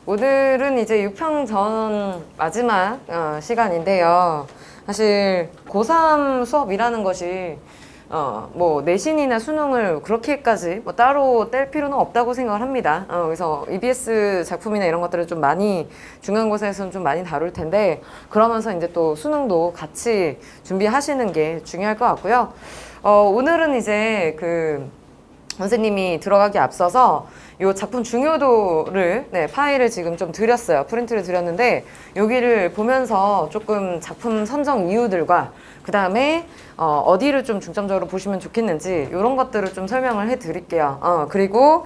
오늘은 이제 6평 전 마지막 시간인데요. 사실 고3 수업이라는 것이 뭐 내신이나 수능을 그렇게까지 뭐 따로 뗄 필요는 없다고 생각을 합니다. 그래서 EBS 작품이나 이런 것들을 좀 많이 중간고사에서는 좀 많이 다룰 텐데, 그러면서 이제 또 수능도 같이 준비하시는 게 중요할 것 같고요. 오늘은 이제 선생님이 들어가기 앞서서 이 작품 중요도를 파일을 지금 좀 드렸어요. 프린트를 드렸는데 여기를 보면서 조금 작품 선정 이유들과 그 다음에 어디를 좀 중점적으로 보시면 좋겠는지 이런 것들을 좀 설명을 해 드릴게요. 그리고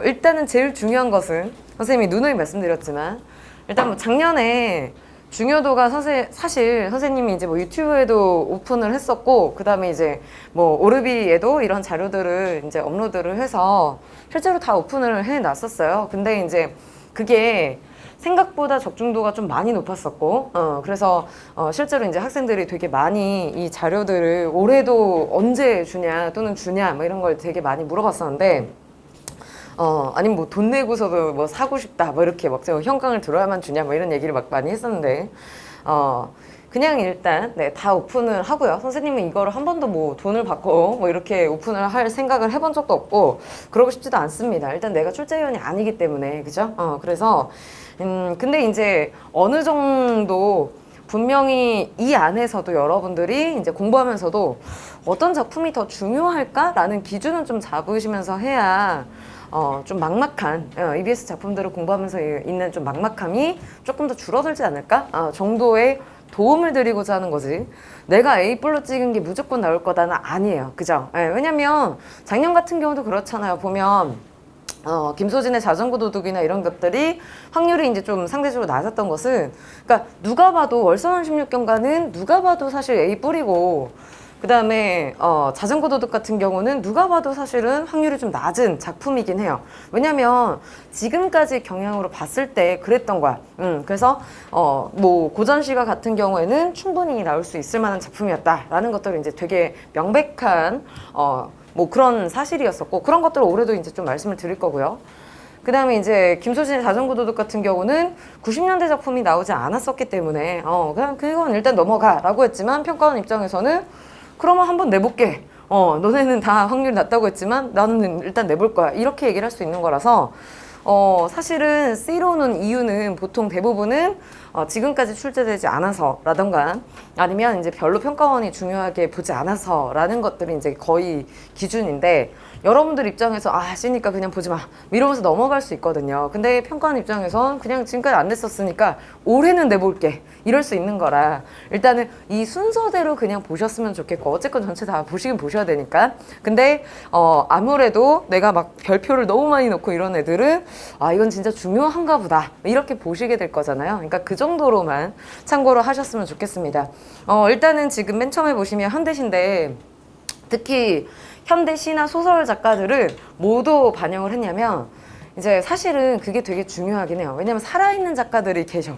일단은 제일 중요한 것은 선생님이 누누이 말씀드렸지만, 일단 뭐 작년에 중요도가 사실 선생님이 이제 뭐 유튜브에도 오픈을 했었고, 그 다음에 이제 뭐 오르비에도 이런 자료들을 이제 업로드를 해서 실제로 다 오픈을 해 놨었어요. 근데 이제 그게 생각보다 적중도가 좀 많이 높았었고, 그래서 실제로 이제 학생들이 되게 많이 이 자료들을 올해도 언제 주냐 또는 주냐 뭐 이런 걸 되게 많이 물어봤었는데, 아니면 뭐 돈 내고서도 뭐 사고 싶다 뭐 이렇게 막 현강을 들어야만 주냐 뭐 이런 얘기를 막 많이 했었는데, 그냥 일단 다 오픈을 하고요. 선생님은 이거를 한 번도 뭐 돈을 받고 뭐 이렇게 오픈을 할 생각을 해본 적도 없고 그러고 싶지도 않습니다. 일단 내가 출제위원이 아니기 때문에, 그죠? 그래서 근데 이제 어느 정도 분명히 이 안에서도 여러분들이 이제 공부하면서도 어떤 작품이 더 중요할까라는 기준은 좀 잡으시면서 해야 좀 막막한 EBS 작품들을 공부하면서 있는 좀 막막함이 조금 더 줄어들지 않을까 정도의 도움을 드리고자 하는 거지, 내가 A뿔로 찍은 게 무조건 나올 거다는 아니에요. 그죠? 왜냐면 작년 같은 경우도 그렇잖아요. 보면 김소진의 자전거 도둑이나 이런 것들이 확률이 이제 좀 상대적으로 낮았던 것은, 그러니까 누가 봐도 월서원 16경과는 누가 봐도 사실 A뿔이고, 그 다음에 자전거 도둑 같은 경우는 누가 봐도 사실은 확률이 좀 낮은 작품이긴 해요. 왜냐면 지금까지 경향으로 봤을 때 그랬던 거야. 그래서 뭐 고전시가 같은 경우에는 충분히 나올 수 있을 만한 작품이었다라는 것들을 이제 되게 명백한 뭐 그런 사실이었었고, 그런 것들을 올해도 이제 좀 말씀을 드릴 거고요. 그 다음에 이제 김소진의 자전거 도둑 같은 경우는 90년대 작품이 나오지 않았었기 때문에 그냥 그건 일단 넘어가라고 했지만, 평가원 입장에서는 그러면 한번 내볼게. 너네는 다 확률이 낮다고 했지만 나는 일단 내볼 거야. 이렇게 얘기를 할 수 있는 거라서 사실은 C로는 이유는 보통 대부분은 지금까지 출제되지 않아서라던가 아니면 이제 별로 평가원이 중요하게 보지 않아서라는 것들이 이제 거의 기준인데, 여러분들 입장에서 C니까 그냥 보지 마 이러면서 넘어갈 수 있거든요. 근데 평가원 입장에선 그냥 지금까지 안 냈었으니까 올해는 내볼게 이럴 수 있는 거라, 일단은 이 순서대로 그냥 보셨으면 좋겠고, 어쨌건 전체 다 보시긴 보셔야 되니까. 근데 아무래도 내가 막 별표를 너무 많이 넣고 이런 애들은 이건 진짜 중요한가 보다 이렇게 보시게 될 거잖아요. 그러니까 그 정도로만 참고로 하셨으면 좋겠습니다. 일단은 지금 맨 처음에 보시면 현대시인데, 특히 현대시나 소설 작가들은 모두 반영을 했냐면, 이제 사실은 그게 되게 중요하긴 해요. 왜냐면 살아있는 작가들이 계셔.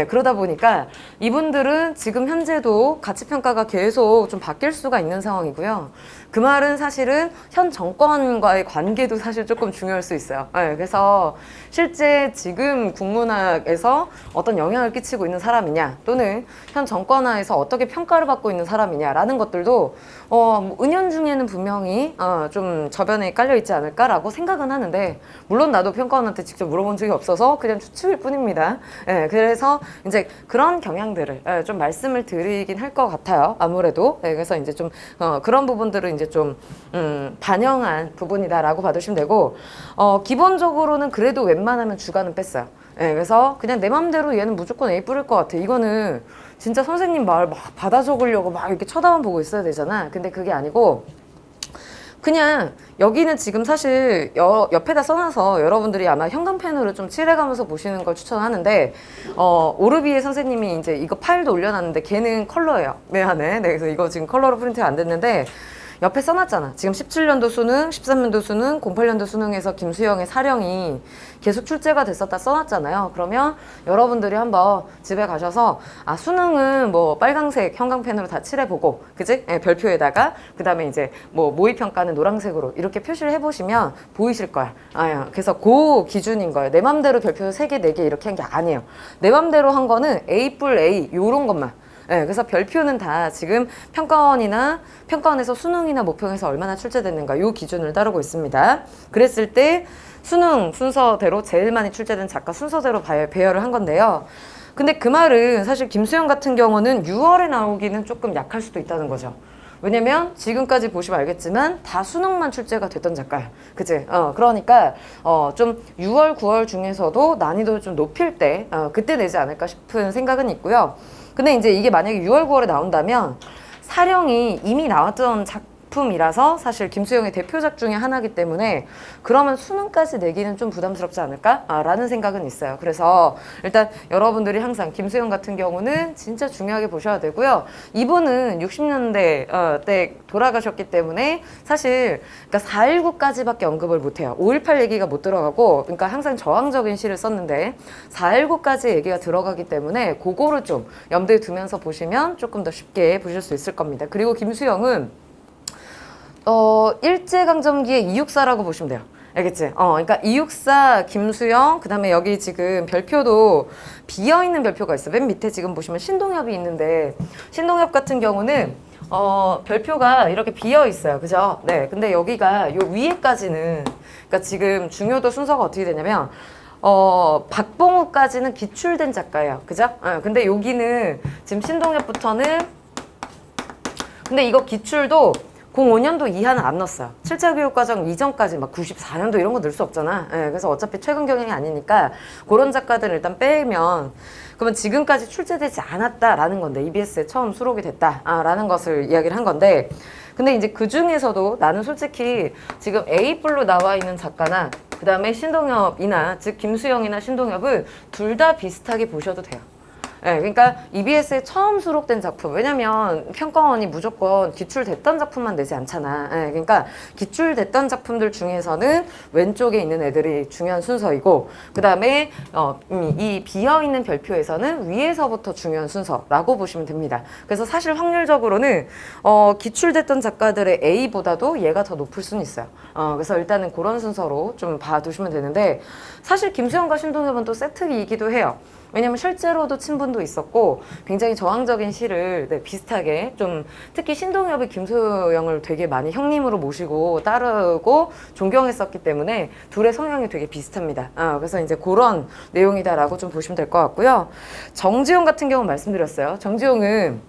그러다 보니까 이분들은 지금 현재도 가치평가가 계속 좀 바뀔 수가 있는 상황이고요. 그 말은 사실은 현 정권과의 관계도 사실 조금 중요할 수 있어요. 그래서 실제 지금 국문학에서 어떤 영향을 끼치고 있는 사람이냐, 또는 현 정권하에서 어떻게 평가를 받고 있는 사람이냐라는 것들도 뭐 은연중에는 분명히 좀 저변에 깔려 있지 않을까라고 생각은 하는데, 물론 나도 평가원한테 직접 물어본 적이 없어서 그냥 추측일 뿐입니다. 그래서 이제 그런 경향들을 좀 말씀을 드리긴 할 것 같아요. 아무래도. 그래서 이제 좀 그런 부분들을 이제 좀 반영한 부분이다라고 봐주시면 되고, 기본적으로는 그래도 웬만하면 주관은 뺐어요. 그래서 그냥 내 맘대로 얘는 무조건 A 뿌릴 것 같아, 이거는 진짜 선생님 말 막 받아 적으려고 막 이렇게 쳐다만 보고 있어야 되잖아. 근데 그게 아니고, 그냥 여기는 지금 사실 옆에다 써놔서 여러분들이 아마 형광펜으로 좀 칠해가면서 보시는 걸 추천하는데, 오르비에 선생님이 이제 이거 파일도 올려놨는데 걔는 컬러예요. 네, 그래서 이거 지금 컬러로 프린트가 안 됐는데, 옆에 써놨잖아. 지금 17년도 수능, 13년도 수능, 08년도 수능에서 김수영의 사령이 계속 출제가 됐었다 써놨잖아요. 그러면 여러분들이 한번 집에 가셔서 수능은 뭐 빨강색 형광펜으로 다 칠해보고, 그지? 예, 별표에다가 그 다음에 이제 뭐 모의평가는 노란색으로 이렇게 표시를 해보시면 보이실 거야. 그래서 그 기준인 거예요. 내 맘대로 별표 3개, 4개 이렇게 한 게 아니에요. 내 맘대로 한 거는 A 뿔 A 요런 것만. 네, 그래서 별표는 다 지금 평가원에서 수능이나 모평에서 얼마나 출제됐는가 요 기준을 따르고 있습니다. 그랬을 때 수능 순서대로 제일 많이 출제된 작가 순서대로 배열을 한 건데요. 근데 그 말은 사실 김수영 같은 경우는 6월에 나오기는 조금 약할 수도 있다는 거죠. 왜냐면 지금까지 보시면 알겠지만 다 수능만 출제가 됐던 작가야. 그치? 그러니까 좀 6월, 9월 중에서도 난이도를 좀 높일 때 그때 내지 않을까 싶은 생각은 있고요. 근데 이제 이게 만약에 6월, 9월에 나온다면 사령이 이미 나왔던 작품이라서 사실 김수영의 대표작 중에 하나이기 때문에 그러면 수능까지 내기는 좀 부담스럽지 않을까? 라는 생각은 있어요. 그래서 일단 여러분들이 항상 김수영 같은 경우는 진짜 중요하게 보셔야 되고요. 이분은 60년대 때 돌아가셨기 때문에 사실 그러니까 4.19까지밖에 언급을 못해요. 5.18 얘기가 못 들어가고, 그러니까 항상 저항적인 시를 썼는데 4.19까지 얘기가 들어가기 때문에 그거를 좀 염두에 두면서 보시면 조금 더 쉽게 보실 수 있을 겁니다. 그리고 김수영은 일제강점기의 이육사라고 보시면 돼요. 알겠지? 그러니까 이육사 김수영, 그 다음에 여기 지금 별표도 비어있는 별표가 있어. 맨 밑에 지금 보시면 신동엽이 있는데, 신동엽 같은 경우는 별표가 이렇게 비어 있어요. 그죠? 네. 근데 여기가 요 위에까지는, 그러니까 지금 중요도 순서가 어떻게 되냐면, 박봉우까지는 기출된 작가예요. 그죠? 근데 여기는 지금 신동엽부터는, 근데 이거 기출도 05년도 이하는 안 넣었어요. 7차 교육과정 이전까지 막 94년도 이런 거 넣을 수 없잖아. 그래서 어차피 최근 경영이 아니니까 그런 작가들을 일단 빼면, 그러면 지금까지 출제되지 않았다라는 건데, EBS에 처음 수록이 됐다라는 것을 이야기를 한 건데, 근데 이제 그 중에서도 나는 솔직히 지금 A뿔로 나와 있는 작가나 그 다음에 신동엽이나, 즉 김수영이나 신동엽은 둘 다 비슷하게 보셔도 돼요. 네, 그러니까 EBS에 처음 수록된 작품, 왜냐면 평가원이 무조건 기출됐던 작품만 내지 않잖아. 네, 그러니까 기출됐던 작품들 중에서는 왼쪽에 있는 애들이 중요한 순서이고, 그 다음에 이 비어있는 별표에서는 위에서부터 중요한 순서라고 보시면 됩니다. 그래서 사실 확률적으로는 기출됐던 작가들의 A보다도 얘가 더 높을 수는 있어요. 그래서 일단은 그런 순서로 좀 봐두시면 되는데, 사실 김수영과 신동엽은 또 세트이기도 해요. 왜냐면 실제로도 친분도 있었고 굉장히 저항적인 시를 비슷하게 좀, 특히 신동엽이 김수영을 되게 많이 형님으로 모시고 따르고 존경했었기 때문에 둘의 성향이 되게 비슷합니다. 그래서 이제 그런 내용이다라고 좀 보시면 될 것 같고요. 정지용 같은 경우 말씀드렸어요. 정지용은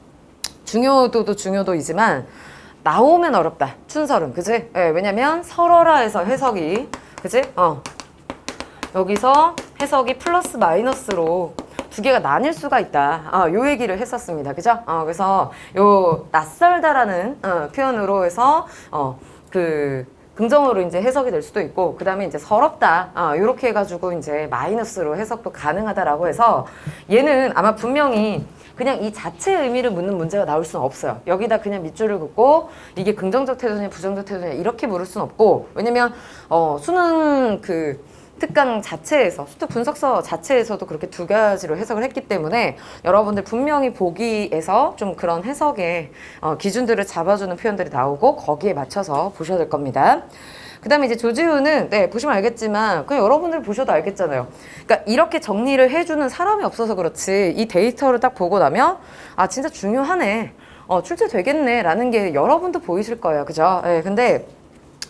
중요도도 중요도이지만 나오면 어렵다. 춘설은. 그치? 왜냐면 설어라에서 해석이, 그치? 여기서 해석이 플러스 마이너스로 두 개가 나뉠 수가 있다. 요 얘기를 했었습니다. 그죠? 그래서 요 낯설다라는 표현으로 해서 긍정으로 이제 해석이 될 수도 있고, 그 다음에 이제 서럽다. 요렇게 해가지고 이제 마이너스로 해석도 가능하다라고 해서, 얘는 아마 분명히 그냥 이 자체의 의미를 묻는 문제가 나올 수는 없어요. 여기다 그냥 밑줄을 긋고 이게 긍정적 태도냐 부정적 태도냐 이렇게 물을 수는 없고, 왜냐면 수능 특강 자체에서, 수특 분석서 자체에서도 그렇게 두 가지로 해석을 했기 때문에 여러분들 분명히 보기에서 좀 그런 해석의 기준들을 잡아주는 표현들이 나오고 거기에 맞춰서 보셔야 될 겁니다. 그 다음에 이제 조지훈은 보시면 알겠지만 그냥 여러분들 보셔도 알겠잖아요. 그러니까 이렇게 정리를 해주는 사람이 없어서 그렇지, 이 데이터를 딱 보고 나면 진짜 중요하네, 출제되겠네 라는 게 여러분도 보이실 거예요. 그죠? 근데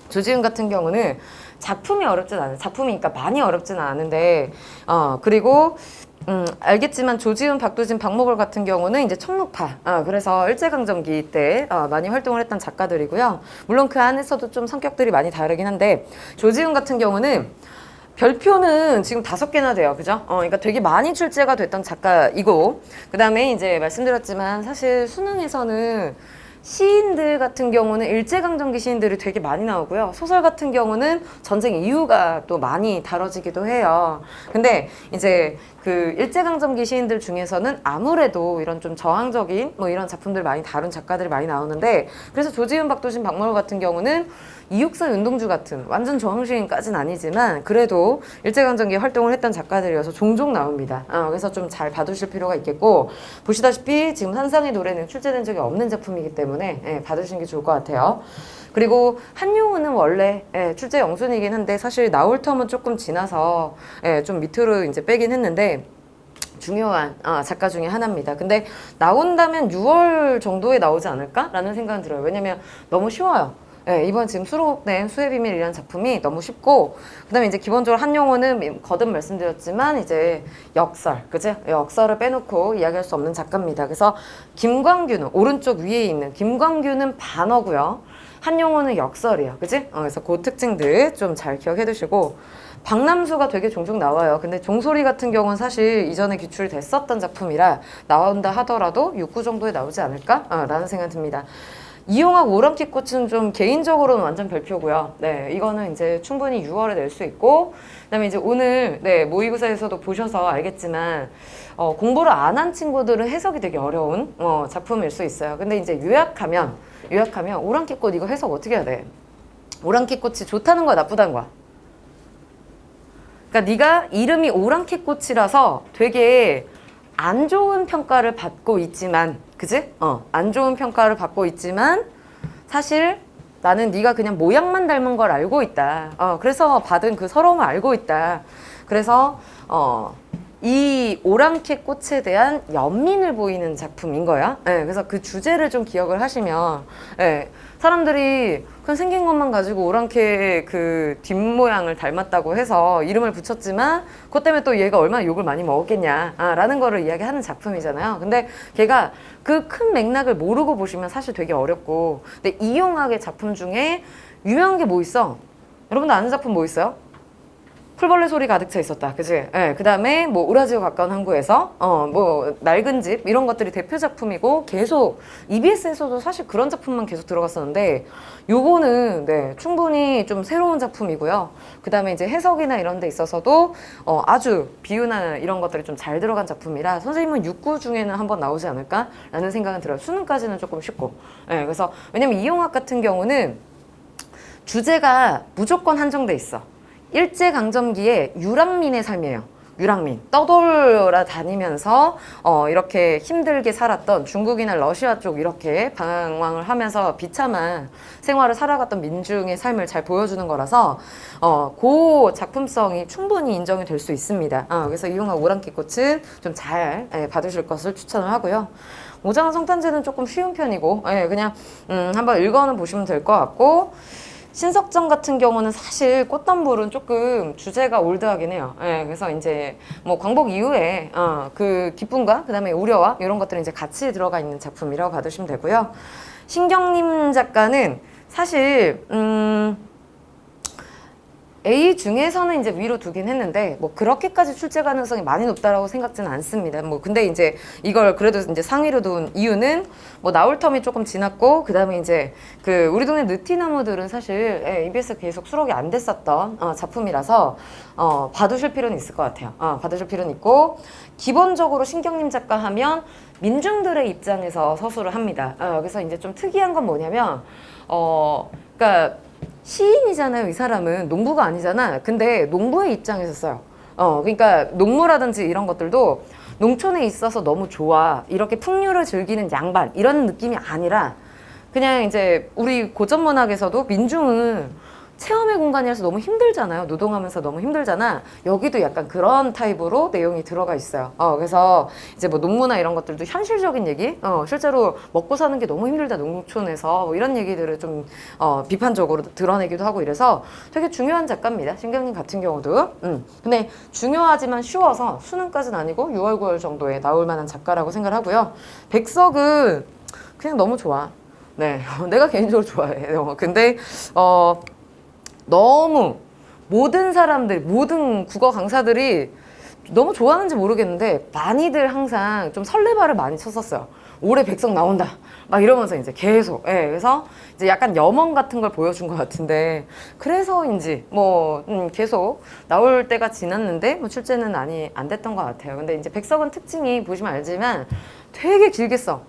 조지훈 같은 경우는 작품이 어렵진 않아요. 작품이니까 많이 어렵지는 않은데, 그리고 알겠지만 조지훈, 박두진, 박목월 같은 경우는 이제 청록파, 그래서 일제강점기 때 많이 활동을 했던 작가들이고요. 물론 그 안에서도 좀 성격들이 많이 다르긴 한데, 조지훈 같은 경우는 별표는 지금 5개나 돼요. 그죠? 그러니까 되게 많이 출제가 됐던 작가이고, 그 다음에 이제 말씀드렸지만 사실 수능에서는 시인들 같은 경우는 일제강점기 시인들이 되게 많이 나오고요. 소설 같은 경우는 전쟁 이후가 또 많이 다뤄지기도 해요. 근데 이제 그 일제강점기 시인들 중에서는 아무래도 이런 좀 저항적인 뭐 이런 작품들 많이 다룬 작가들이 많이 나오는데, 그래서 조지훈, 박도신, 박물관 같은 경우는 이육선, 윤동주 같은 완전 저항시인까지는 아니지만 그래도 일제강점기에 활동을 했던 작가들이어서 종종 나옵니다. 그래서 좀 잘 봐두실 필요가 있겠고, 보시다시피 지금 한상의 노래는 출제된 적이 없는 작품이기 때문에 봐두시는 게 좋을 것 같아요. 그리고 한용운은 원래 출제 영순이긴 한데 사실 나올 텀은 조금 지나서 좀 밑으로 이제 빼긴 했는데 중요한 작가 중에 하나입니다. 근데 나온다면 6월 정도에 나오지 않을까라는 생각은 들어요. 왜냐면 너무 쉬워요. 이번 지금 수록된 수의 비밀이라는 작품이 너무 쉽고, 그 다음에 이제 기본적으로 한용운은 거듭 말씀드렸지만 이제 역설, 그죠? 역설을 빼놓고 이야기할 수 없는 작가입니다. 그래서 김광규는 오른쪽 위에 있는 김광규는 반어고요. 한용운은 역설이에요. 그지? 그래서 그 특징들 좀 잘 기억해 두시고, 박남수가 되게 종종 나와요. 근데 종소리 같은 경우는 사실 이전에 기출이 됐었던 작품이라 나온다 하더라도 6구 정도에 나오지 않을까? 라는 생각이 듭니다. 이용학 오랑캐꽃은 좀 개인적으로는 완전 별표고요. 이거는 이제 충분히 6월에 낼 수 있고, 그다음에 이제 오늘 모의고사에서도 보셔서 알겠지만 공부를 안 한 친구들은 해석이 되게 어려운 작품일 수 있어요. 근데 이제 요약하면 오랑캐꽃 이거 해석 어떻게 해야 돼? 오랑캐꽃이 좋다는 거야, 나쁘다는 거야? 그러니까 네가 이름이 오랑캐꽃이라서 되게 안 좋은 평가를 받고 있지만, 그지? 안 좋은 평가를 받고 있지만 사실 나는 네가 그냥 모양만 닮은 걸 알고 있다. 그래서 받은 그 서러움을 알고 있다. 그래서 이 오랑캐꽃에 대한 연민을 보이는 작품인 거야. 그래서 그 주제를 좀 기억을 하시면, 사람들이 그냥 생긴 것만 가지고 오랑캐 그 뒷모양을 닮았다고 해서 이름을 붙였지만 그것 때문에 또 얘가 얼마나 욕을 많이 먹었겠냐 라는 거를 이야기하는 작품이잖아요. 근데 걔가 그 큰 맥락을 모르고 보시면 사실 되게 어렵고, 근데 이용학의 작품 중에 유명한 게 뭐 있어? 여러분들 아는 작품 뭐 있어요? 풀벌레 소리 가득 차 있었다. 그치? 그 다음에 뭐 오라지와 가까운 항구에서 뭐 낡은 집 이런 것들이 대표 작품이고, 계속 EBS에서도 사실 그런 작품만 계속 들어갔었는데 요거는 충분히 좀 새로운 작품이고요. 그 다음에 이제 해석이나 이런 데 있어서도 아주 비유나 이런 것들이 좀 잘 들어간 작품이라 선생님은 6구 중에는 한번 나오지 않을까 라는 생각은 들어요. 수능까지는 조금 쉽고. 그래서 왜냐면 이용학 같은 경우는 주제가 무조건 한정돼 있어. 일제강점기에 유랑민의 삶이에요. 유랑민. 떠돌아 다니면서 이렇게 힘들게 살았던 중국이나 러시아 쪽 이렇게 방황을 하면서 비참한 생활을 살아갔던 민중의 삶을 잘 보여주는 거라서 그 작품성이 충분히 인정이 될 수 있습니다. 그래서 이용학 오랑캐꽃은 좀 잘 봐두실 것을 추천을 하고요. 오장원 성탄제는 조금 쉬운 편이고 그냥 한번 읽어는 보시면 될 것 같고, 신석정 같은 경우는 사실 꽃단물은 조금 주제가 올드하긴 해요. 그래서 이제 뭐 광복 이후에 그 기쁨과 그다음에 우려와 이런 것들이 이제 같이 들어가 있는 작품이라고 봐두시면 되고요. 신경림 작가는 사실 A 중에서는 이제 위로 두긴 했는데 뭐 그렇게까지 출제 가능성이 많이 높다라고 생각지는 않습니다. 뭐 근데 이제 이걸 그래도 이제 상위로 둔 이유는 뭐 나올 텀이 조금 지났고, 그다음에 이제 그 우리 동네 느티나무들은 사실 EBS 계속 수록이 안 됐었던 작품이라서 봐두실 필요는 있을 것 같아요. 봐두실 필요는 있고, 기본적으로 신경림 작가 하면 민중들의 입장에서 서술을 합니다. 그래서 이제 좀 특이한 건 뭐냐면 그러니까 시인이잖아요. 이 사람은 농부가 아니잖아. 근데 농부의 입장에서 써요. 그러니까 농무라든지 이런 것들도 농촌에 있어서 너무 좋아, 이렇게 풍류를 즐기는 양반 이런 느낌이 아니라 그냥 이제 우리 고전 문학에서도 민중은 체험의 공간이라서 너무 힘들잖아요. 노동하면서 너무 힘들잖아. 여기도 약간 그런 타입으로 내용이 들어가 있어요. 그래서 이제 뭐 농무나 이런 것들도 현실적인 얘기, 실제로 먹고 사는 게 너무 힘들다 농촌에서 뭐 이런 얘기들을 좀 비판적으로 드러내기도 하고 이래서 되게 중요한 작가입니다. 신경림 같은 경우도. 근데 중요하지만 쉬워서 수능까지는 아니고 6월 9월 정도에 나올 만한 작가라고 생각을 하고요. 백석은 그냥 너무 좋아. 내가 개인적으로 좋아해. 근데 너무 모든 사람들, 모든 국어 강사들이 너무 좋아하는지 모르겠는데 많이들 항상 좀 설레발을 많이 쳤었어요. 올해 백석 나온다. 막 이러면서 이제 계속, 예, 그래서 이제 약간 염원 같은 걸 보여준 것 같은데, 그래서인지, 뭐, 계속 나올 때가 지났는데, 뭐, 출제는 안 됐던 것 같아요. 근데 이제 백석은 특징이 보시면 알지만 되게 길게 써.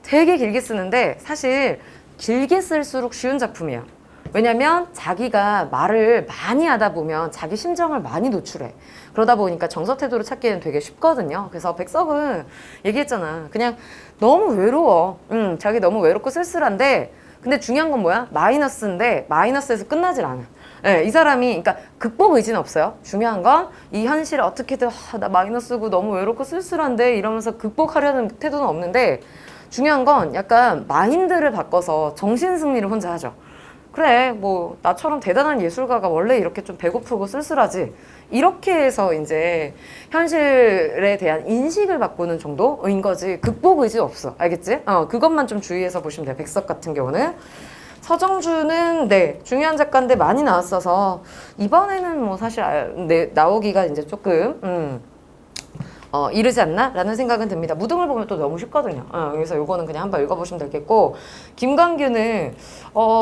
되게 길게 쓰는데, 사실 길게 쓸수록 쉬운 작품이에요. 왜냐면 자기가 말을 많이 하다 보면 자기 심정을 많이 노출해. 그러다 보니까 정서 태도를 찾기에는 되게 쉽거든요. 그래서 백석은 얘기했잖아. 그냥 너무 외로워. 자기 너무 외롭고 쓸쓸한데, 근데 중요한 건 뭐야? 마이너스인데 마이너스에서 끝나질 않아. 네, 이 사람이, 그러니까 극복 의지는 없어요. 중요한 건 이 현실을 어떻게든 나 마이너스고 너무 외롭고 쓸쓸한데 이러면서 극복하려는 태도는 없는데, 중요한 건 약간 마인드를 바꿔서 정신승리를 혼자 하죠. 그래, 뭐 나처럼 대단한 예술가가 원래 이렇게 좀 배고프고 쓸쓸하지, 이렇게 해서 이제 현실에 대한 인식을 바꾸는 정도인 거지, 극복 의지 없어. 알겠지? 그것만 좀 주의해서 보시면 돼요. 백석 같은 경우는. 서정주는 네, 중요한 작가인데 많이 나왔어서 이번에는 뭐 사실 네, 나오기가 이제 조금 이르지 않나? 라는 생각은 듭니다. 무등을 보면 또 너무 쉽거든요. 그래서 요거는 그냥 한번 읽어보시면 되겠고, 김광규는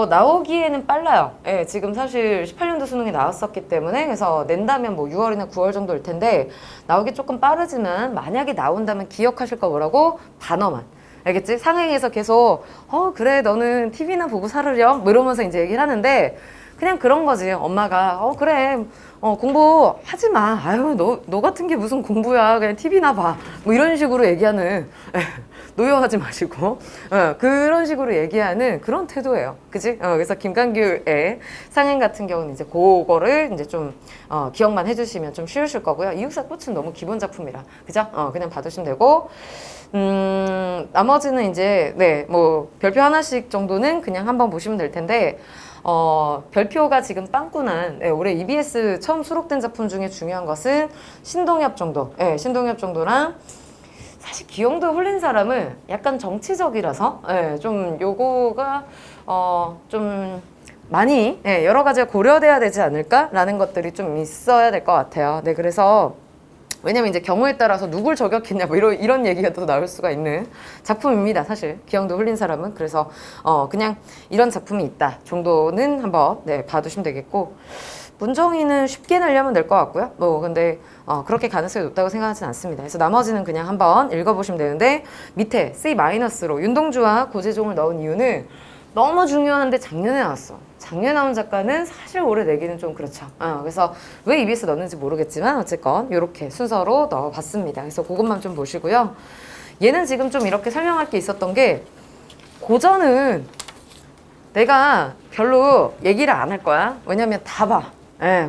나오기에는 빨라요. 예, 지금 사실 18년도 수능이 나왔었기 때문에, 그래서 낸다면 뭐 6월이나 9월 정도일 텐데, 나오기 조금 빠르지만 만약에 나온다면 기억하실 거 뭐라고? 단어만. 알겠지? 상행에서 계속 그래 너는 TV나 보고 살으렴 뭐 이러면서 이제 얘기를 하는데, 그냥 그런 거지. 엄마가 그래 공부하지 마. 아유 너 같은 게 무슨 공부야. 그냥 TV나 봐. 뭐 이런 식으로 얘기하는, 노여하지 마시고 그런 식으로 얘기하는 그런 태도예요. 그지? 그래서 김광규의 상행 같은 경우는 이제 그거를 이제 좀 기억만 해주시면 좀 쉬우실 거고요. 이육사 꽃은 너무 기본 작품이라, 그죠? 그냥 받으시면 되고, 나머지는 이제 네, 뭐 별표 하나씩 정도는 그냥 한번 보시면 될 텐데, 별표가 지금 빵꾸난, 올해 EBS 처음 수록된 작품 중에 중요한 것은 신동엽 정도. 신동엽 정도랑, 사실 기영도에 홀린 사람은 약간 정치적이라서, 좀 요거가, 좀 많이, 여러 가지가 고려돼야 되지 않을까라는 것들이 좀 있어야 될 것 같아요. 네, 그래서 왜냐면 이제 경우에 따라서 누굴 저격했냐 뭐 이런 얘기가 또 나올 수가 있는 작품입니다. 사실 기영도 홀린 사람은. 그래서 그냥 이런 작품이 있다 정도는 한번 봐두시면 되겠고, 문정희는 쉽게 내려면 될 것 같고요. 뭐 근데 그렇게 가능성이 높다고 생각하진 않습니다. 그래서 나머지는 그냥 한번 읽어보시면 되는데, 밑에 C-로 윤동주와 고재종을 넣은 이유는 너무 중요한데 작년에 나왔어. 작년에 나온 작가는 사실 올해 내기는 좀 그렇죠. 그래서 왜 EBS 넣는지 모르겠지만 어쨌건 이렇게 순서로 넣어봤습니다. 그래서 그것만 좀 보시고요. 얘는 지금 좀 이렇게 설명할 게 있었던 게, 고전은 내가 별로 얘기를 안 할 거야. 왜냐면 다 봐.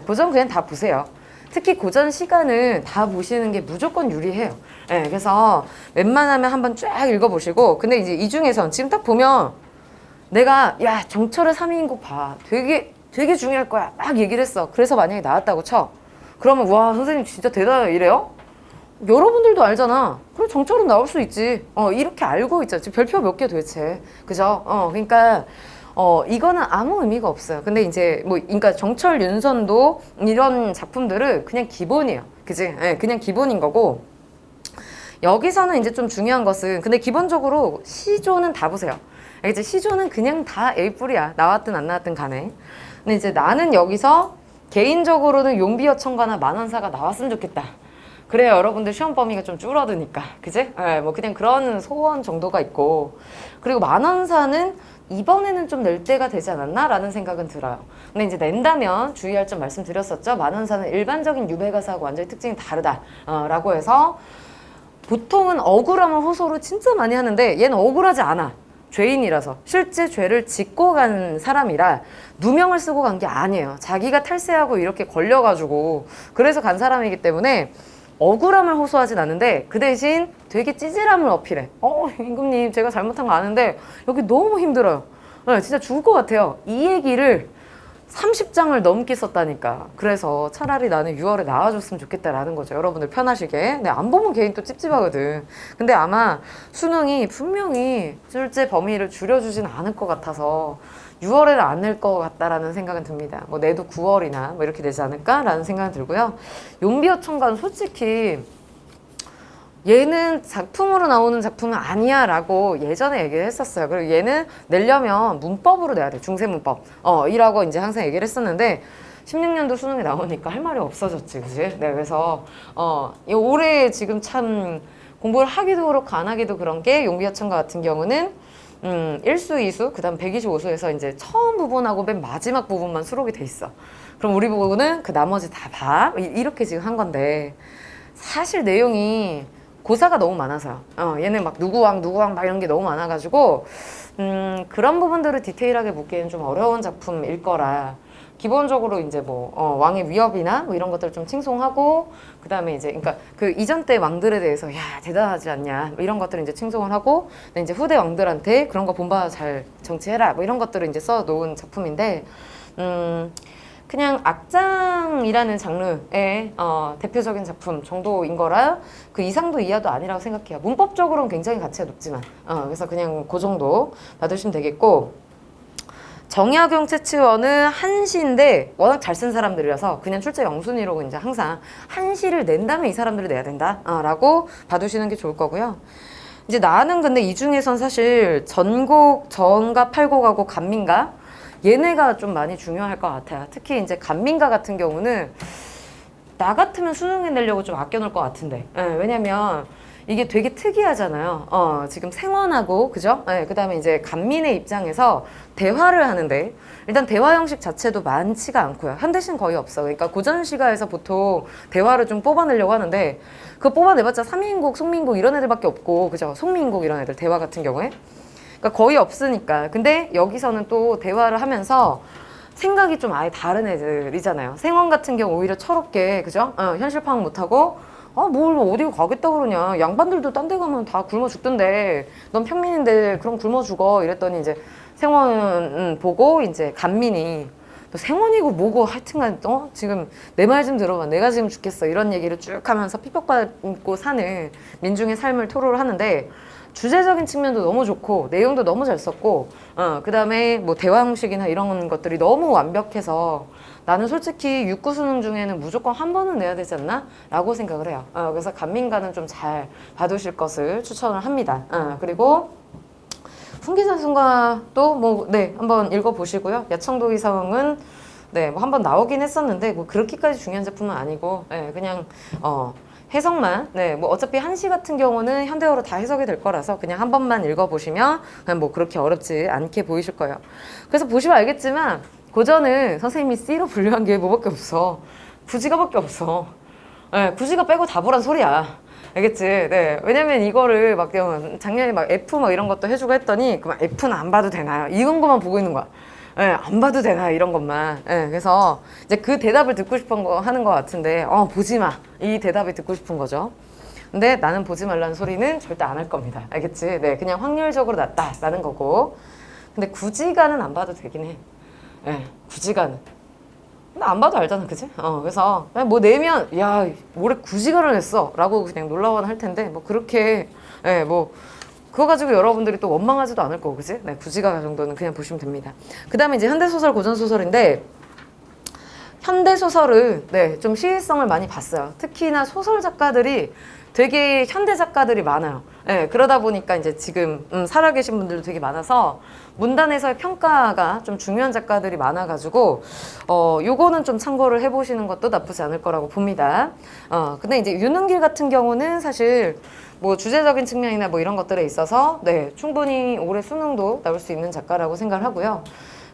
고전 그냥 다 보세요. 특히 고전 시간은 다 보시는 게 무조건 유리해요. 그래서 웬만하면 한번 쫙 읽어보시고, 근데 이제 이 중에선 지금 딱 보면 내가 야 정철의 3인국 봐, 되게 중요할 거야 막 얘기를 했어. 그래서 만약에 나왔다고 쳐. 그러면 와 선생님 진짜 대단해 이래요? 여러분들도 알잖아. 그럼 정철은 나올 수 있지. 이렇게 알고 있잖아. 지금 별표 몇 개 도대체. 그죠? 그러니까 이거는 아무 의미가 없어요. 근데 이제 뭐 그러니까 정철, 윤선도 이런 작품들은 그냥 기본이에요. 그지? 그냥 기본인 거고, 여기서는 이제 좀 중요한 것은, 근데 기본적으로 시조는 다 보세요. 이제 시조는 그냥 다 A뿔이야. 나왔든 안 나왔든 간에. 근데 이제 나는 여기서 개인적으로는 용비어천가나 만원사가 나왔으면 좋겠다. 그래야 여러분들 시험 범위가 좀 줄어드니까. 그지? 뭐 그냥 그런 소원 정도가 있고, 그리고 만원사는 이번에는 좀 낼 때가 되지 않았나? 라는 생각은 들어요. 근데 이제 낸다면 주의할 점 말씀드렸었죠. 만원사는 일반적인 유배가사하고 완전히 특징이 다르다. 라고 해서 보통은 억울함을 호소를 진짜 많이 하는데 얘는 억울하지 않아. 죄인이라서, 실제 죄를 짓고 간 사람이라 누명을 쓰고 간 게 아니에요. 자기가 탈세하고 이렇게 걸려가지고 그래서 간 사람이기 때문에 억울함을 호소하진 않는데, 그 대신 되게 찌질함을 어필해. 임금님 제가 잘못한 거 아는데 여기 너무 힘들어요. 진짜 죽을 것 같아요. 이 얘기를 30장을 넘게 썼다니까. 그래서 차라리 나는 6월에 나와줬으면 좋겠다라는 거죠. 여러분들 편하시게. 근데 안 보면 개인 또 찝찝하거든. 근데 아마 수능이 분명히 실제 범위를 줄여주진 않을 것 같아서 6월에는 안 낼 것 같다라는 생각은 듭니다. 뭐 내도 9월이나 뭐 이렇게 되지 않을까라는 생각은 들고요. 용비어천가는 솔직히 얘는 작품으로 나오는 작품은 아니야 라고 예전에 얘기를 했었어요. 그리고 얘는 내려면 문법으로 내야 돼. 중세문법. 이라고 이제 항상 얘기를 했었는데 16년도 수능에 나오니까 할 말이 없어졌지, 그지? 네, 그래서 이 올해 지금 참 공부를 하기도 그렇고 안 하기도 그런 게 용비어천가 같은 경우는 1수, 2수, 그 다음 125수에서 이제 처음 부분하고 맨 마지막 부분만 수록이 돼 있어. 그럼 우리 부분은 그 나머지 다 봐. 이렇게 지금 한 건데 사실 내용이 고사가 너무 많아서요. 얘는 막 누구왕 막 이런 게 너무 많아가지고 그런 부분들을 디테일하게 묻기에는 좀 어려운 작품일 거라 기본적으로 이제 뭐 왕의 위협이나 뭐 이런 것들을 좀 칭송하고 그 다음에 이제 그러니까 그 이전 때 왕들에 대해서 야 대단하지 않냐 뭐 이런 것들을 이제 칭송을 하고 근데 이제 후대 왕들한테 그런 거 본받아 잘 정치해라 뭐 이런 것들을 이제 써 놓은 작품인데 그냥 악장이라는 장르의 대표적인 작품 정도인 거라 그 이상도 이하도 아니라고 생각해요. 문법적으로는 굉장히 가치가 높지만 그래서 그냥 그 정도 받으시면 되겠고 정약용 채치원은 한시인데 워낙 잘 쓴 사람들이라서 그냥 출제 영순위로 이제 항상 한시를 낸 다음에 이 사람들을 내야 된다 라고 봐두시는 게 좋을 거고요. 이제 나는 근데 이 중에선 사실 전곡, 저언가, 팔곡하고 간민가 얘네가 좀 많이 중요할 것 같아요. 특히 이제 간민가 같은 경우는 나 같으면 수능에 내려고 좀 아껴놓을 것 같은데 왜냐면 이게 되게 특이하잖아요. 지금 생원하고 그죠? 그 다음에 이제 간민의 입장에서 대화를 하는데 일단 대화 형식 자체도 많지가 않고요. 현대시는 거의 없어. 그러니까 고전시가에서 보통 대화를 좀 뽑아내려고 하는데 그거 뽑아내봤자 삼인국, 송민국 이런 애들밖에 없고 그죠? 송민국 이런 애들 대화 같은 경우에 그러니까 거의 없으니까. 근데 여기서는 또 대화를 하면서 생각이 좀 아예 다른 애들이잖아요. 생원 같은 경우 오히려 철없게 그죠? 현실 파악 못하고 뭘 어디 가겠다 그러냐. 양반들도 딴 데 가면 다 굶어 죽던데 넌 평민인데 그럼 굶어 죽어 이랬더니 이제 생원 보고 이제 간민이 너 생원이고 뭐고 하여튼간 지금 내 말 좀 들어봐. 내가 지금 죽겠어. 이런 얘기를 쭉 하면서 핍박받고 사는 민중의 삶을 토로를 하는데 주제적인 측면도 너무 좋고 내용도 너무 잘 썼고 그 다음에 뭐 대화 형식이나 이런 것들이 너무 완벽해서 나는 솔직히 6구 수능 중에는 무조건 한 번은 내야 되지 않나? 라고 생각을 해요. 그래서 간민가는 좀 잘 봐두실 것을 추천을 합니다. 그리고 훈기사순가도 뭐 네 한번 읽어보시고요. 야청도 이성은 네 뭐 한번 나오긴 했었는데 뭐 그렇게까지 중요한 작품은 아니고 그냥 해석만 뭐 어차피 한시 같은 경우는 현대어로 다 해석이 될 거라서 그냥 한 번만 읽어보시면 그냥 뭐 그렇게 어렵지 않게 보이실 거예요. 그래서 보시면 알겠지만 고전은 선생님이 C로 분류한 게 뭐밖에 없어. 구지가밖에 없어. 구지가 빼고 다 보란 소리야. 알겠지? 네. 왜냐면 이거를 막 작년에 막 F 막 이런 것도 해주고 했더니 그만 F는 안 봐도 되나요? 이런 것만 보고 있는 거야. 안 봐도 되나 이런 것만. 그래서 이제 그 대답을 듣고 싶은 거 하는 것 같은데 보지 마. 이 대답이 듣고 싶은 거죠. 근데 나는 보지 말라는 소리는 절대 안 할 겁니다. 알겠지? 네, 그냥 확률적으로 낫다라는 거고. 근데 구지가는 안 봐도 되긴 해. 구지가는. 근데 안 봐도 알잖아, 그치? 그래서 뭐 내면 야 올해 구지가를 냈어 라고 그냥 놀라워는 할 텐데 뭐 그렇게 뭐 그거 가지고 여러분들이 또 원망하지도 않을 거고, 그치? 네, 구지가 정도는 그냥 보시면 됩니다. 그 다음에 이제 현대소설, 고전소설인데, 현대소설은, 좀 시의성을 많이 봤어요. 특히나 소설 작가들이 되게 현대 작가들이 많아요. 그러다 보니까 이제 지금 살아계신 분들도 되게 많아서 문단에서의 평가가 좀 중요한 작가들이 많아가지고 요거는 좀 참고를 해보시는 것도 나쁘지 않을 거라고 봅니다. 근데 이제 윤은길 같은 경우는 사실 뭐 주제적인 측면이나 뭐 이런 것들에 있어서 충분히 올해 수능도 나올 수 있는 작가라고 생각을 하고요.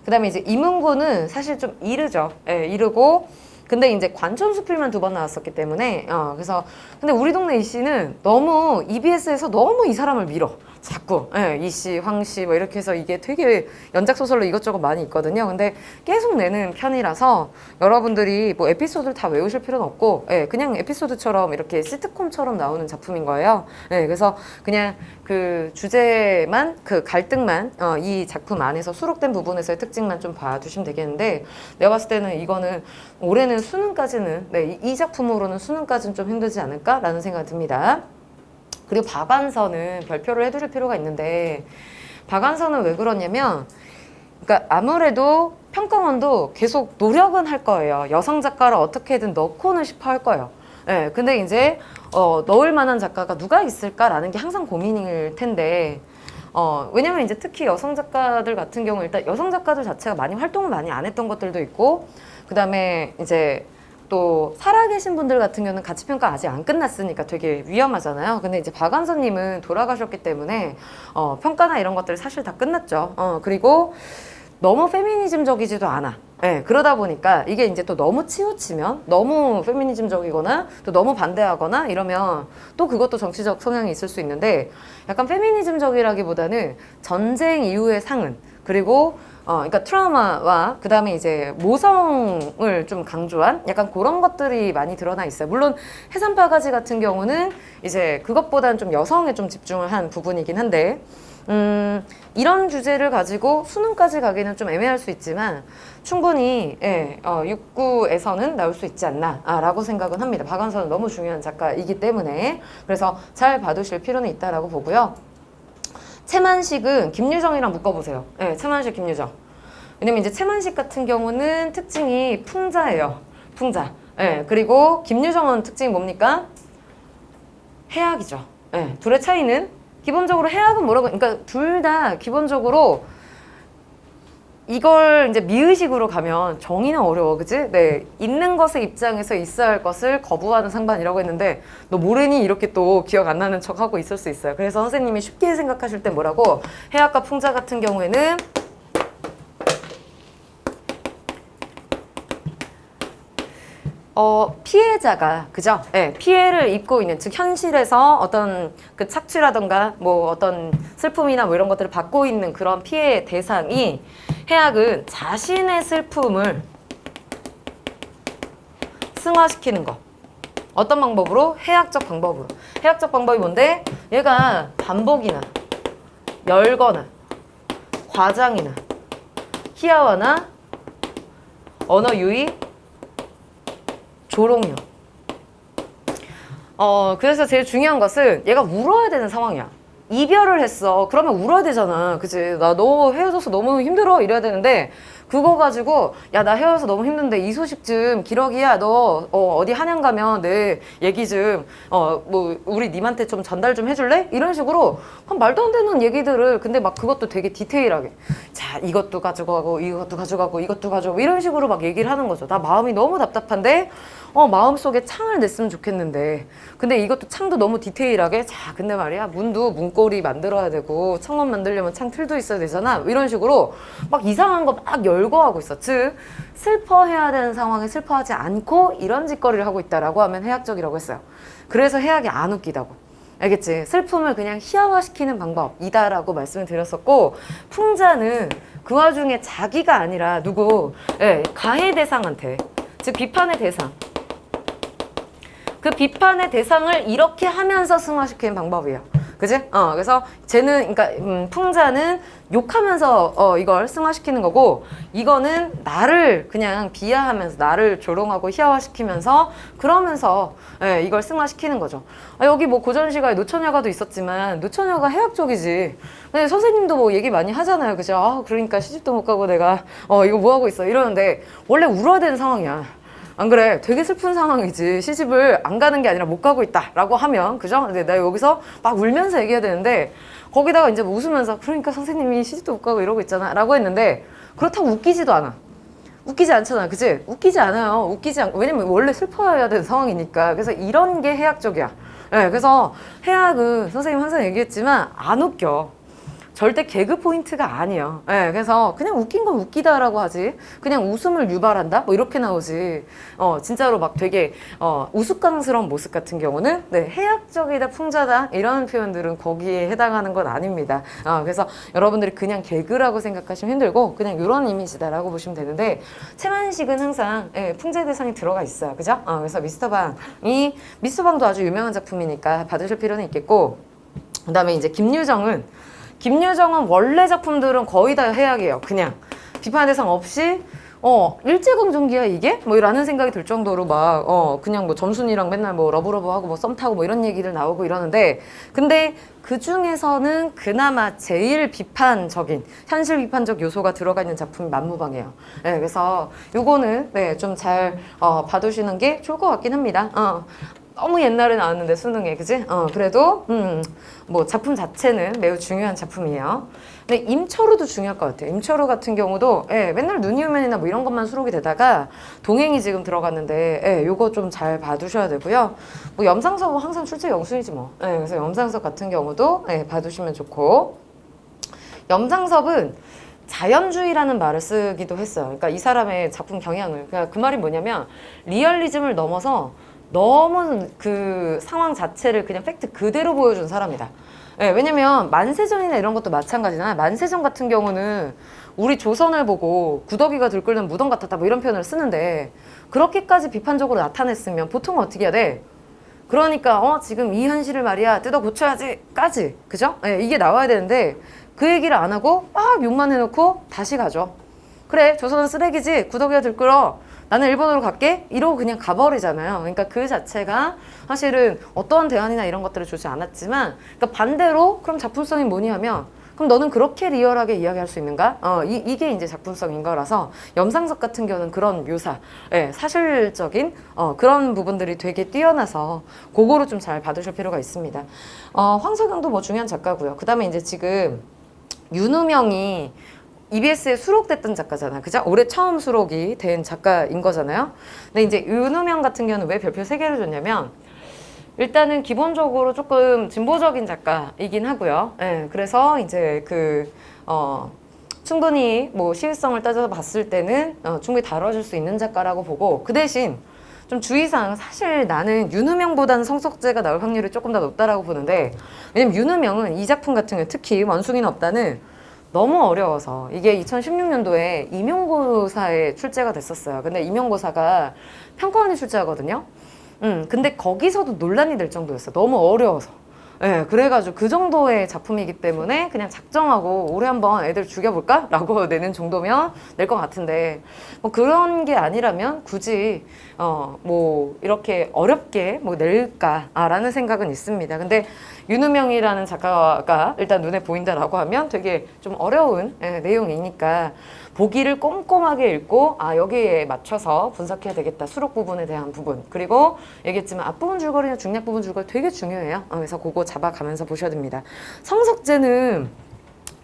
그 다음에 이제 이문구는 사실 좀 이르죠. 이르고 근데 이제 관천수필만 2번 나왔었기 때문에 그래서 근데 우리 동네 이씨는 너무 EBS에서 너무 이 사람을 밀어. 자꾸 이씨, 황씨 뭐 이렇게 해서 이게 되게 연작소설로 이것저것 많이 있거든요. 근데 계속 내는 편이라서 여러분들이 뭐 에피소드를 다 외우실 필요는 없고 그냥 에피소드처럼 이렇게 시트콤처럼 나오는 작품인 거예요. 그래서 그냥 그 주제만 그 갈등만 이 작품 안에서 수록된 부분에서의 특징만 좀 봐두시면 되겠는데 내가 봤을 때는 이거는 올해는 수능까지는 이 작품으로는 수능까지는 좀 힘들지 않을까라는 생각이 듭니다. 그리고 박완서는 별표를 해두실 필요가 있는데 박완서는 왜 그러냐면 그러니까 아무래도 평가원도 계속 노력은 할 거예요. 여성 작가를 어떻게든 넣고는 싶어 할 거예요. 근데 이제 넣을 만한 작가가 누가 있을까라는 게 항상 고민일 텐데 왜냐면 이제 특히 여성 작가들 같은 경우 일단 여성 작가들 자체가 많이 활동을 많이 안 했던 것들도 있고 그 다음에 이제 또 살아계신 분들 같은 경우는 가치평가 아직 안 끝났으니까 되게 위험하잖아요. 근데 이제 박완서님은 돌아가셨기 때문에 평가나 이런 것들 사실 다 끝났죠. 그리고 너무 페미니즘적이지도 않아. 그러다 보니까 이게 이제 또 너무 치우치면 너무 페미니즘적이거나 또 너무 반대하거나 이러면 또 그것도 정치적 성향이 있을 수 있는데 약간 페미니즘적이라기보다는 전쟁 이후의 상흔 그리고 그러니까 트라우마와 그 다음에 이제 모성을 좀 강조한 약간 그런 것들이 많이 드러나 있어요. 물론 해산바가지 같은 경우는 이제 그것보다는 좀 여성에 좀 집중을 한 부분이긴 한데 이런 주제를 가지고 수능까지 가기는 좀 애매할 수 있지만 충분히 육구에서는 나올 수 있지 않나 라고 생각은 합니다. 박완서는 너무 중요한 작가이기 때문에 그래서 잘 봐두실 필요는 있다라고 보고요. 채만식은 김유정이랑 묶어보세요. 채만식, 김유정. 왜냐면 이제 채만식 같은 경우는 특징이 풍자예요. 풍자. 그리고 김유정은 특징이 뭡니까? 해악이죠. 둘의 차이는 기본적으로 해악은 뭐라고, 그러니까 둘 다 기본적으로 이걸 이제 미의식으로 가면 정의는 어려워, 그치? 있는 것의 입장에서 있어야 할 것을 거부하는 상반이라고 했는데 너 모르니? 이렇게 또 기억 안 나는 척 하고 있을 수 있어요. 그래서 선생님이 쉽게 생각하실 때 뭐라고? 해악과 풍자 같은 경우에는 피해자가, 그죠? 피해를 입고 있는, 즉, 현실에서 어떤 그 착취라던가, 뭐 어떤 슬픔이나 뭐 이런 것들을 받고 있는 그런 피해 대상이 해악은 자신의 슬픔을 승화시키는 거. 어떤 방법으로? 해악적 방법으로. 해악적 방법이 뭔데? 얘가 반복이나, 열거나, 과장이나, 희화화나, 언어 유의, 조롱력. 그래서 제일 중요한 것은 얘가 울어야 되는 상황이야. 이별을 했어. 그러면 울어야 되잖아. 그치? 나 너 헤어져서 너무 힘들어. 이래야 되는데 그거 가지고 야, 나 헤어져서 너무 힘든데 이 소식 좀 기러기야. 너 어디 한양 가면 내 얘기 좀 뭐 우리 님한테 좀 전달 좀 해줄래? 이런 식으로 말도 안 되는 얘기들을 근데 막 그것도 되게 디테일하게 자, 이것도 가져가고 이것도 가져가고 이것도 가져가고 이런 식으로 막 얘기를 하는 거죠. 나 마음이 너무 답답한데 마음속에 창을 냈으면 좋겠는데 근데 이것도 창도 너무 디테일하게 자 근데 말이야 문도 문고리 만들어야 되고 창문 만들려면 창 틀도 있어야 되잖아 이런 식으로 막 이상한 거 막 열거하고 있어. 즉 슬퍼해야 되는 상황에 슬퍼하지 않고 이런 짓거리를 하고 있다라고 하면 해악적이라고 했어요. 그래서 해악이 안 웃기다고. 알겠지? 슬픔을 그냥 희화화시키는 방법이다라고 말씀을 드렸었고 풍자는 그 와중에 자기가 아니라 누구 가해 대상한테 즉 비판의 대상 그 비판의 대상을 이렇게 하면서 승화시키는 방법이에요. 그지? 그래서 쟤는, 그러니까, 풍자는 욕하면서, 이걸 승화시키는 거고, 이거는 나를 그냥 비하하면서, 나를 조롱하고 희화화시키면서, 그러면서, 이걸 승화시키는 거죠. 여기 뭐 고전시가에 노처녀가도 있었지만, 노처녀가 해악적이지. 근데 선생님도 뭐 얘기 많이 하잖아요. 그죠? 그러니까 시집도 못 가고 내가, 이거 뭐 하고 있어. 이러는데, 원래 울어야 되는 상황이야. 안 그래? 되게 슬픈 상황이지. 시집을 안 가는 게 아니라 못 가고 있다라고 하면, 그죠? 근데 나 여기서 막 울면서 얘기해야 되는데, 거기다가 이제 뭐 웃으면서, 그러니까 선생님이 시집도 못 가고 이러고 있잖아. 라고 했는데, 그렇다고 웃기지도 않아. 웃기지 않잖아. 그치? 웃기지 않아요. 왜냐면 원래 슬퍼해야 되는 상황이니까. 그래서 이런 게 해악적이야. 그래서 해악은 선생님 항상 얘기했지만, 안 웃겨. 절대 개그 포인트가 아니에요. 그래서 그냥 웃긴 건 웃기다라고 하지. 그냥 웃음을 유발한다? 뭐 이렇게 나오지. 진짜로 막 되게 우스꽝스러운 모습 같은 경우는 해악적이다, 풍자다 이런 표현들은 거기에 해당하는 건 아닙니다. 그래서 여러분들이 그냥 개그라고 생각하시면 힘들고 그냥 이런 이미지다라고 보시면 되는데 채만식은 항상 풍자 대상이 들어가 있어요. 그죠? 그래서 미스터방도 아주 유명한 작품이니까 받으실 필요는 있겠고 그 다음에 이제 김유정은 원래 작품들은 거의 다 해악이에요. 그냥 비판 대상 없이 일제강점기야 이게? 뭐 이라는 생각이 들 정도로 막 그냥 뭐 점순이랑 맨날 뭐 러브러브하고 뭐 썸 타고 뭐 이런 얘기들 나오고 이러는데, 근데 그 중에서는 그나마 제일 비판적인, 현실 비판적 요소가 들어가 있는 작품이 만무방이에요. 네, 그래서 요거는 네, 좀 잘 봐두시는 게 좋을 것 같긴 합니다. 너무 옛날에 나왔는데 수능에, 그지? 그래도 뭐 작품 자체는 매우 중요한 작품이에요. 근데 임철우도 중요할 것 같아요. 임철우 같은 경우도 예, 맨날 눈이 오면이나 뭐 이런 것만 수록이 되다가 동행이 지금 들어갔는데 예, 요거 좀 잘 봐두셔야 되고요. 뭐 염상섭은 항상 출제 영순이지 뭐. 예, 그래서 염상섭 같은 경우도 예, 봐두시면 좋고, 염상섭은 자연주의라는 말을 쓰기도 했어요. 그러니까 이 사람의 작품 경향을, 그러니까 그 말이 뭐냐면 리얼리즘을 넘어서 너무 그 상황 자체를 그냥 팩트 그대로 보여준 사람이다. 예, 왜냐면 만세전이나 이런 것도 마찬가지잖아요. 만세전 같은 경우는 우리 조선을 보고 구더기가 들끓는 무덤 같았다 뭐 이런 표현을 쓰는데, 그렇게까지 비판적으로 나타냈으면 보통 어떻게 해야 돼? 그러니까 지금 이 현실을 말이야 뜯어 고쳐야지까지, 그죠? 예, 이게 나와야 되는데 그 얘기를 안 하고 막 욕만 해놓고 다시 가죠. 그래, 조선은 쓰레기지, 구더기가 들끓어, 나는 일본으로 갈게, 이러고 그냥 가버리잖아요. 그러니까 그 자체가 사실은 어떠한 대안이나 이런 것들을 주지 않았지만, 그러니까 반대로 그럼 작품성이 뭐니 하면, 그럼 너는 그렇게 리얼하게 이야기할 수 있는가? 이게 이제 작품성인 거라서 염상섭 같은 경우는 그런 묘사, 예, 사실적인 그런 부분들이 되게 뛰어나서 그거로 좀 잘 봐두실 필요가 있습니다. 황석영도 뭐 중요한 작가고요. 그 다음에 이제 지금 윤우명이 EBS에 수록됐던 작가잖아, 그죠? 올해 처음 수록이 된 작가인 거잖아요. 근데 이제 윤우명 같은 경우는 왜 별표 3개를 줬냐면, 일단은 기본적으로 조금 진보적인 작가이긴 하고요. 예, 그래서 이제 충분히 뭐 시의성을 따져서 봤을 때는 충분히 다뤄질 수 있는 작가라고 보고, 그 대신 좀 주의사항은, 사실 나는 윤우명보다는 성석재가 나올 확률이 조금 더 높다라고 보는데, 왜냐면 윤우명은 이 작품 같은 경우 특히 원숭이는 없다는 너무 어려워서, 이게 2016년도에 임용고사에 출제가 됐었어요. 근데 임용고사가 평가원이 출제하거든요. 근데 거기서도 논란이 될 정도였어. 너무 어려워서. 예, 그래가지고 그 정도의 작품이기 때문에 그냥 작정하고 올해 한번 애들 죽여볼까? 라고 내는 정도면 낼 것 같은데, 뭐 그런 게 아니라면 굳이 뭐 이렇게 어렵게 뭐 낼까라는 생각은 있습니다. 근데 윤우명이라는 작가가 일단 눈에 보인다라고 하면 되게 좀 어려운 내용이니까 보기를 꼼꼼하게 읽고 여기에 맞춰서 분석해야 되겠다. 수록 부분에 대한 부분, 그리고 얘기했지만 앞부분 줄거리나 중략 부분 줄거리 되게 중요해요. 그래서 그거 잡아가면서 보셔야 됩니다. 성석재는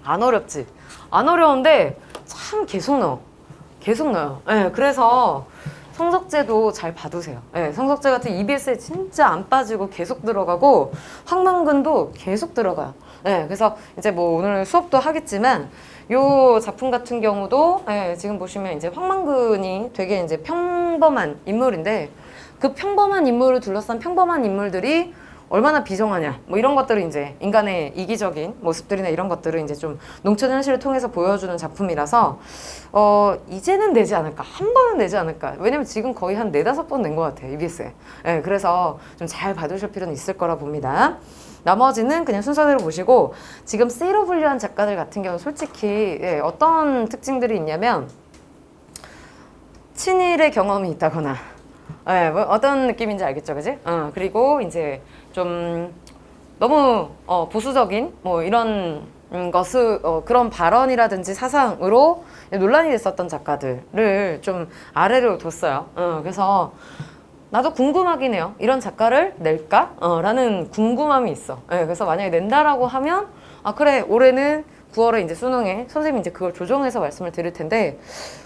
안 어렵지? 안 어려운데 참 계속 넣어요. 네, 그래서 성석재도 잘 봐두세요. 네, 성석재 같은 EBS에 진짜 안 빠지고 계속 들어가고, 황만근도 계속 들어가요. 네, 그래서 이제 뭐 오늘 수업도 하겠지만 요 작품 같은 경우도 지금 보시면 이제 황만근이 되게 이제 평범한 인물인데, 그 평범한 인물을 둘러싼 평범한 인물들이 얼마나 비정하냐, 뭐 이런 것들을 이제 인간의 이기적인 모습들이나 이런 것들을 이제 좀 농촌 현실을 통해서 보여주는 작품이라서 이제는 내지 않을까, 한 번은 내지 않을까. 왜냐면 지금 거의 한 4-5번 낸 것 같아요, EBS에. 그래서 좀 잘 봐두실 필요는 있을 거라 봅니다. 나머지는 그냥 순서대로 보시고, 지금 C로 분류한 작가들 같은 경우는 솔직히 어떤 특징들이 있냐면, 친일의 경험이 있다거나, 뭐 어떤 느낌인지 알겠죠, 그지? 그리고 이제 좀 너무 보수적인 뭐 이런 것을 그런 발언이라든지 사상으로 논란이 됐었던 작가들을 좀 아래로 뒀어요. 그래서 나도 궁금하긴 해요. 이런 작가를 낼까? 라는 궁금함이 있어. 그래서 만약에 낸다라고 하면, 그래, 올해는 9월에 이제 수능에 선생님이 이제 그걸 조정해서 말씀을 드릴 텐데,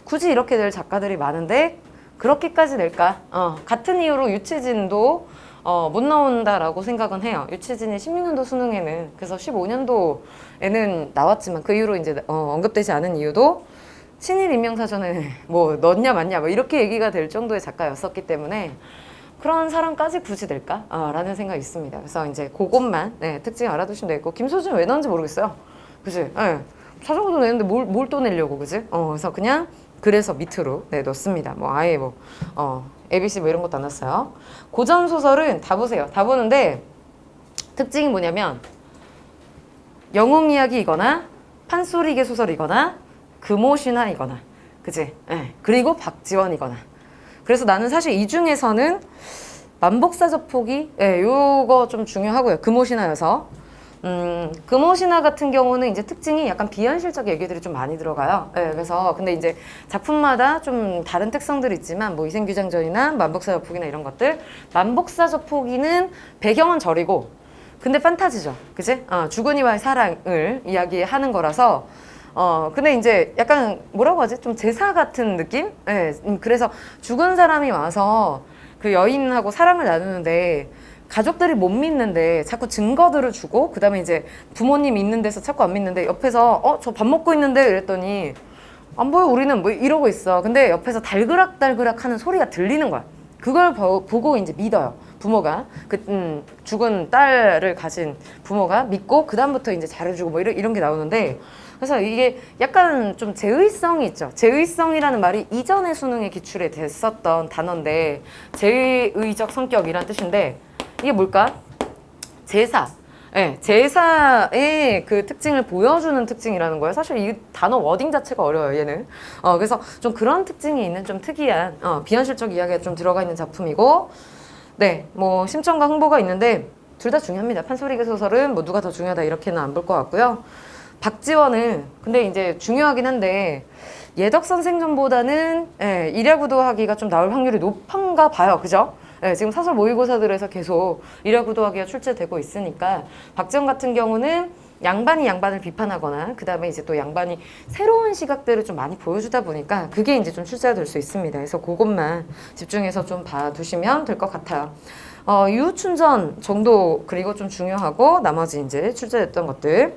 굳이 이렇게 낼 작가들이 많은데 그렇게까지 낼까? 같은 이유로 유치진도 못 나온다라고 생각은 해요. 유치진이 16년도 수능에는, 그래서 15년도에는 나왔지만 그 이후로 이제 언급되지 않은 이유도 친일 인명사전에 뭐 넣냐 맞냐 뭐 이렇게 얘기가 될 정도의 작가였었기 때문에, 그런 사람까지 굳이 낼까? 라는 생각이 있습니다. 그래서 이제 그것만 특징 알아두시면 되겠고, 김소준 왜 넣은지 모르겠어요. 그치? 자전거도 내는데 뭘 또 내려고, 그지? 그래서 그냥 그래서 밑으로 넣습니다. 뭐 아예 뭐 ABC 뭐 이런 것도 안 넣었어요. 고전 소설은 다 보세요. 다 보는데 특징이 뭐냐면, 영웅 이야기이거나 판소리계 소설이거나 금오신화이거나 그지? 예. 그리고 박지원이거나. 그래서 나는 사실 이 중에서는 만복사적 포기, 예, 요거 좀 중요하고요. 금오신화여서. 금오신화 같은 경우는 이제 특징이 약간 비현실적 얘기들이 좀 많이 들어가요. 예, 그래서 근데 이제 작품마다 좀 다른 특성들이 있지만 뭐 이생규장전이나 만복사적 포기나 이런 것들. 만복사적 포기는 배경은 절이고 근데 판타지죠. 그지? 죽은 이와의 사랑을 이야기하는 거라서 근데 이제 약간 뭐라고 하지? 좀 제사 같은 느낌? 예, 그래서 죽은 사람이 와서 그 여인하고 사랑을 나누는데 가족들이 못 믿는데 자꾸 증거들을 주고 그 다음에 이제 부모님 있는 데서 자꾸 안 믿는데 옆에서 저 밥 먹고 있는데 이랬더니 안 보여 우리는 뭐 이러고 있어. 근데 옆에서 달그락달그락 하는 소리가 들리는 거야. 그걸 보고 이제 믿어요. 부모가 죽은 딸을 가진 부모가 믿고 그 다음부터 이제 잘해주고 뭐 이런 게 나오는데 그래서 이게 약간 좀 제의성이 있죠. 제의성이라는 말이 이전의 수능에 기출에 됐었던 단어인데 제의적 성격이란 뜻인데 이게 뭘까? 제사. 네, 제사의 그 특징을 보여주는 특징이라는 거예요. 사실 이 단어 워딩 자체가 어려워요, 얘는. 그래서 좀 그런 특징이 있는 좀 특이한 비현실적 이야기가 좀 들어가 있는 작품이고 네, 뭐 심청과 흥보가 있는데 둘 다 중요합니다. 판소리계 소설은 뭐 누가 더 중요하다 이렇게는 안 볼 것 같고요. 박지원은 근데 이제 중요하긴 한데 예덕 선생전보다는 일야구도하기가 좀 나올 확률이 높은가 봐요. 그죠? 지금 사설 모의고사들에서 계속 일야구도하기가 출제되고 있으니까 박지원 같은 경우는 양반이 양반을 비판하거나 그 다음에 이제 또 양반이 새로운 시각들을 좀 많이 보여주다 보니까 그게 이제 좀 출제가 될 수 있습니다. 그래서 그것만 집중해서 좀 봐두시면 될 것 같아요. 유춘전 정도 그리고 좀 중요하고 나머지 이제 출제됐던 것들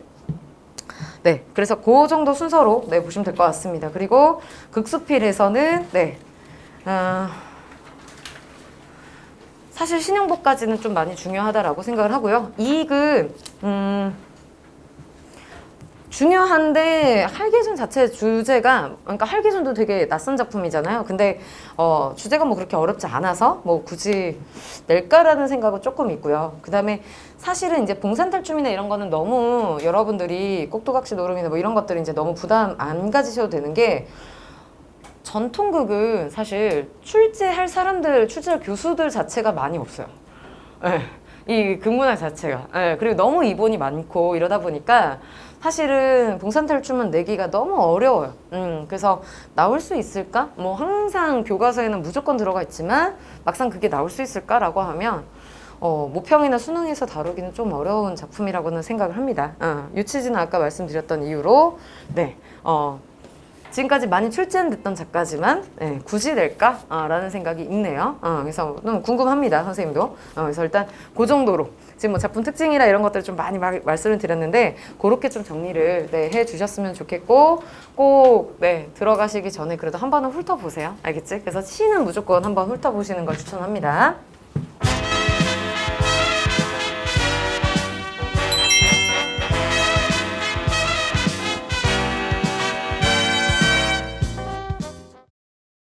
네, 그래서 그 정도 순서로 네, 보시면 될 것 같습니다. 그리고 극수필에서는 네, 사실 신형복까지는 좀 많이 중요하다라고 생각을 하고요. 이익은 중요한데 할기준 자체 주제가 그러니까 할기준도 되게 낯선 작품이잖아요. 근데 주제가 뭐 그렇게 어렵지 않아서 뭐 굳이 낼까라는 생각은 조금 있고요. 그 다음에 사실은 이제 봉산탈춤이나 이런 거는 너무 여러분들이 꼭두각시 노름이나 뭐 이런 것들이 이제 너무 부담 안 가지셔도 되는 게 전통극은 사실 출제할 사람들, 출제할 교수들 자체가 많이 없어요. 네. 이 극문학 자체가. 네. 그리고 너무 이본이 많고 이러다 보니까 사실은 봉산탈춤은 내기가 너무 어려워요. 그래서 나올 수 있을까? 뭐 항상 교과서에는 무조건 들어가 있지만 막상 그게 나올 수 있을까라고 하면 모평이나 수능에서 다루기는 좀 어려운 작품이라고는 생각을 합니다. 유치지는 아까 말씀드렸던 이유로 네, 지금까지 많이 출제됐던 작가지만 네, 굳이 낼까? 라는 생각이 있네요. 그래서 너무 궁금합니다, 선생님도. 그래서 일단 그 정도로 지금 뭐 작품 특징이나 이런 것들 좀 많이 말씀을 드렸는데 그렇게 좀 정리를 네, 해주셨으면 좋겠고 꼭 네, 들어가시기 전에 그래도 한 번은 훑어보세요. 알겠지? 그래서 시는 무조건 한번 훑어보시는 걸 추천합니다.